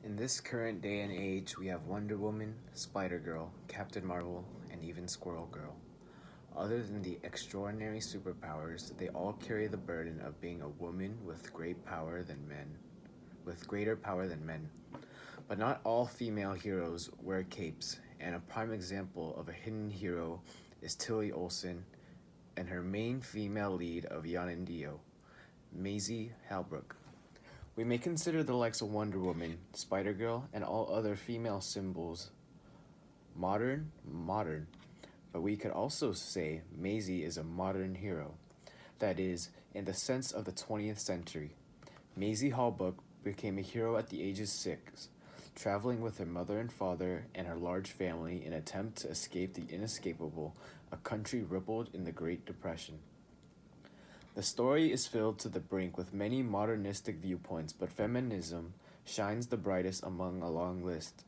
In this current day and age, we have Wonder Woman, Spider-Girl, Captain Marvel, and even Squirrel Girl. Other than the extraordinary superpowers, they all carry the burden of being a woman with greater power than men. But not all female heroes wear capes, and a prime example of a hidden hero is Tilly Olsen and her main female lead of Yonendio, Maisie Halbrook. We may consider the likes of Wonder Woman, Spider Girl, and all other female symbols modern, but we could also say Maisie is a modern hero. That is, in the sense of the 20th century. Maisie Halbrook became a hero at the age of 6, traveling with her mother and father and her large family in an attempt to escape the inescapable, a country rippled in the Great Depression. The story is filled to the brink with many modernistic viewpoints, but feminism shines the brightest among a long list.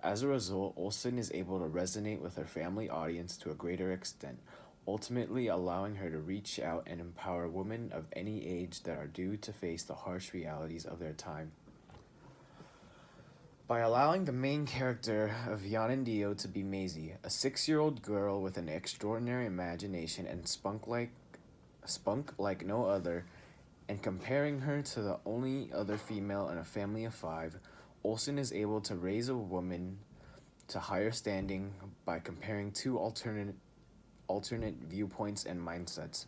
As a result, Olsen is able to resonate with her family audience to a greater extent, ultimately allowing her to reach out and empower women of any age that are due to face the harsh realities of their time. By allowing the main character of Yanendio to be Maisie, a 6-year-old girl with an extraordinary imagination and spunk like no other, and comparing her to the only other female in a family of 5, Olsen is able to raise a woman to higher standing by comparing two alternate viewpoints and mindsets.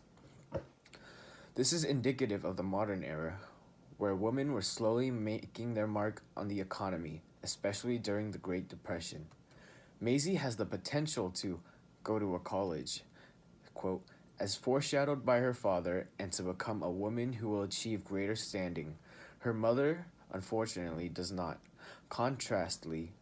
This is indicative of the modern era, where women were slowly making their mark on the economy, especially during the Great Depression. Maisie has the potential to go to a college, quote, as foreshadowed by her father, and to become a woman who will achieve greater standing. Her mother, unfortunately, does not. Contrastly,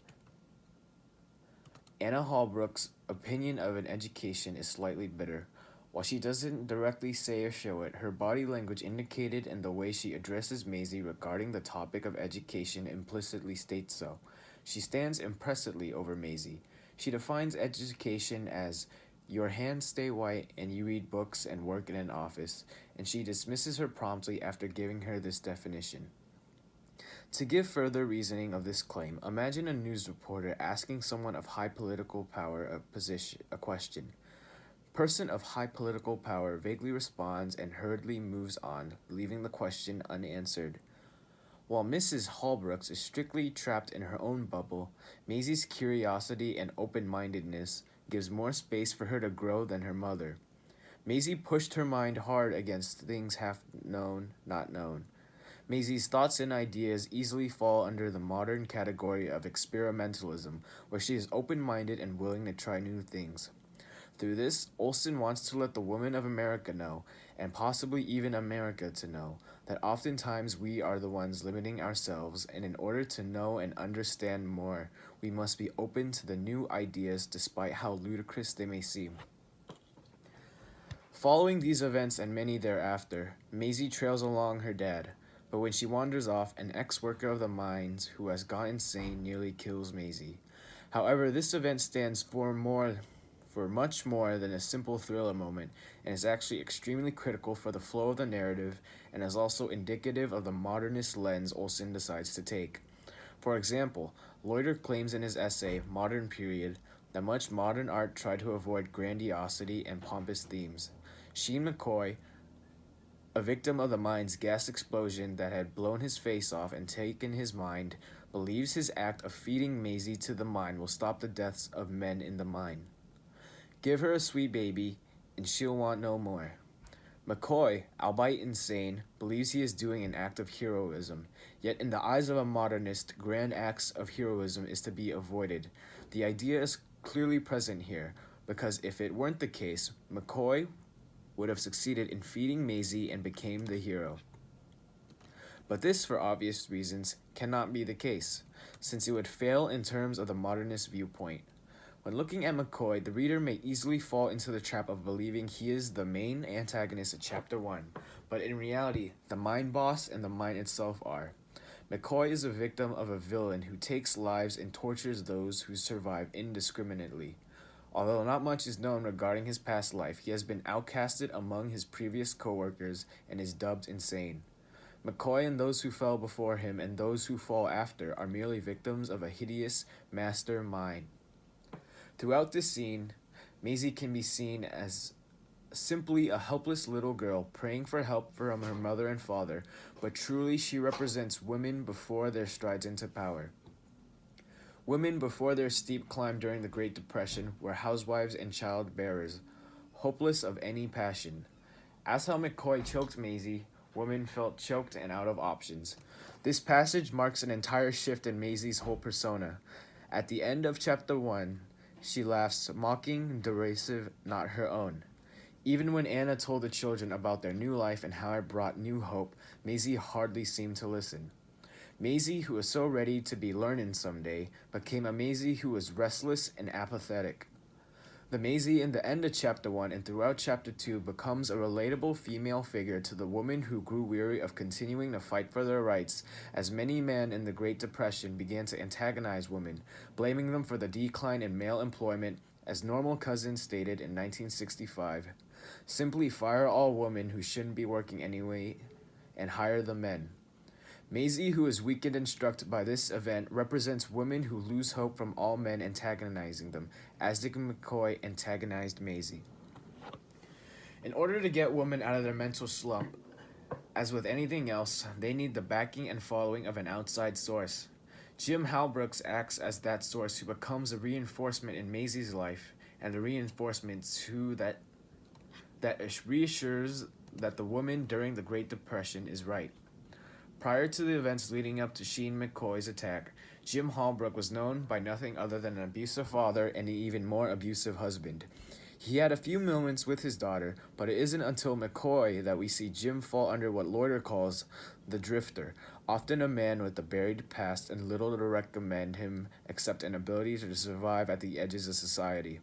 Anna Holbrook's opinion of an education is slightly bitter. While she doesn't directly say or show it, her body language indicated and the way she addresses Maisie regarding the topic of education implicitly states so. She stands impressively over Maisie. She defines education as your hands stay white and you read books and work in an office, and she dismisses her promptly after giving her this definition. To give further reasoning of this claim, imagine a news reporter asking someone of high political power a question. Person of high political power vaguely responds and hurriedly moves on, leaving the question unanswered. While Mrs. Holbrooks is strictly trapped in her own bubble, Maisie's curiosity and open-mindedness gives more space for her to grow than her mother. Maisie pushed her mind hard against things half known, not known. Maisie's thoughts and ideas easily fall under the modern category of experimentalism, where she is open-minded and willing to try new things. Through this, Olsen wants to let the women of America know, and possibly even America to know, that oftentimes we are the ones limiting ourselves, and in order to know and understand more, we must be open to the new ideas despite how ludicrous they may seem. Following these events and many thereafter, Maisie trails along her dad, but when she wanders off, an ex-worker of the mines who has gone insane nearly kills Maisie. However, this event stands for much more than a simple thriller moment, and is actually extremely critical for the flow of the narrative, and is also indicative of the modernist lens Olsen decides to take. For example, Loiter claims in his essay, Modern Period, that much modern art tried to avoid grandiosity and pompous themes. Sheen McCoy, a victim of the mine's gas explosion that had blown his face off and taken his mind, believes his act of feeding Maisie to the mine will stop the deaths of men in the mine. Give her a sweet baby, and she'll want no more. McCoy, albeit insane, believes he is doing an act of heroism, yet in the eyes of a modernist, grand acts of heroism is to be avoided. The idea is clearly present here, because if it weren't the case, McCoy would have succeeded in feeding Maisie and became the hero. But this, for obvious reasons, cannot be the case, since it would fail in terms of the modernist viewpoint. When looking at McCoy, the reader may easily fall into the trap of believing he is the main antagonist of Chapter 1, but in reality, the mine boss and the mine itself are. McCoy is a victim of a villain who takes lives and tortures those who survive indiscriminately. Although not much is known regarding his past life, he has been outcasted among his previous coworkers and is dubbed insane. McCoy and those who fell before him and those who fall after are merely victims of a hideous master mind. Throughout this scene, Maisie can be seen as simply a helpless little girl praying for help from her mother and father, but truly she represents women before their strides into power. Women before their steep climb during the Great Depression were housewives and childbearers, hopeless of any passion. As how McCoy choked Maisie, women felt choked and out of options. This passage marks an entire shift in Maisie's whole persona. At the end of chapter 1, she laughs, mocking, derisive, not her own. Even when Anna told the children about their new life and how it brought new hope, Maisie hardly seemed to listen. Maisie, who was so ready to be learning someday, became a Maisie who was restless and apathetic. The Maisie in the end of chapter 1 and throughout chapter 2 becomes a relatable female figure to the woman who grew weary of continuing to fight for their rights, as many men in the Great Depression began to antagonize women, blaming them for the decline in male employment, as Normal Cousins stated in 1965. Simply fire all women who shouldn't be working anyway and hire the men. Maisie, who is weakened and struck by this event, represents women who lose hope from all men antagonizing them, as Dick McCoy antagonized Maisie. In order to get women out of their mental slump, as with anything else, they need the backing and following of an outside source. Jim Halbrooks acts as that source who becomes a reinforcement in Maisie's life, and the reinforcement to that reassures that the woman during the Great Depression is right. Prior to the events leading up to Sheen McCoy's attack, Jim Halbrook was known by nothing other than an abusive father and an even more abusive husband. He had a few moments with his daughter, but it isn't until McCoy that we see Jim fall under what Loiter calls the drifter, often a man with a buried past and little to recommend him except an ability to survive at the edges of society.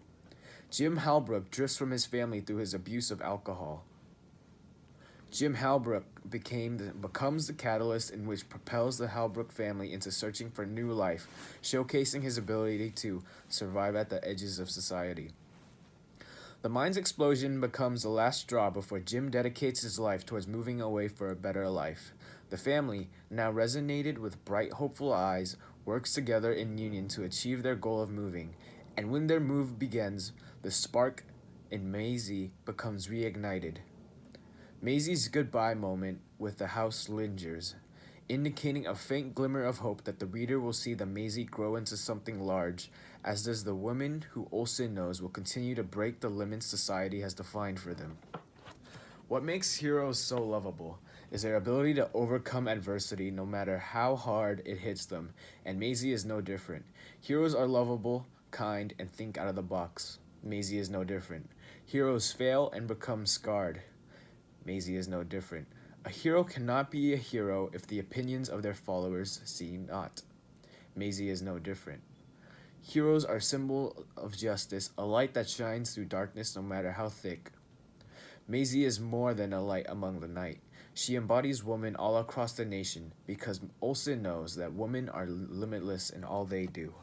Jim Halbrook drifts from his family through his abuse of alcohol. Jim Halbrook becomes the catalyst in which propels the Halbrook family into searching for new life, showcasing his ability to survive at the edges of society. The mine's explosion becomes the last straw before Jim dedicates his life towards moving away for a better life. The family, now resonated with bright, hopeful eyes, works together in union to achieve their goal of moving, and when their move begins, the spark in Maisie becomes reignited. Maisie's goodbye moment with the house lingers, indicating a faint glimmer of hope that the reader will see the Maisie grow into something large, as does the woman who Olsen knows will continue to break the limits society has defined for them. What makes heroes so lovable is their ability to overcome adversity no matter how hard it hits them, and Maisie is no different. Heroes are lovable, kind, and think out of the box. Maisie is no different. Heroes fail and become scarred. Maisie is no different. A hero cannot be a hero if the opinions of their followers see not. Maisie is no different. Heroes are a symbol of justice, a light that shines through darkness no matter how thick. Maisie is more than a light among the night. She embodies women all across the nation because Olsen knows that women are limitless in all they do.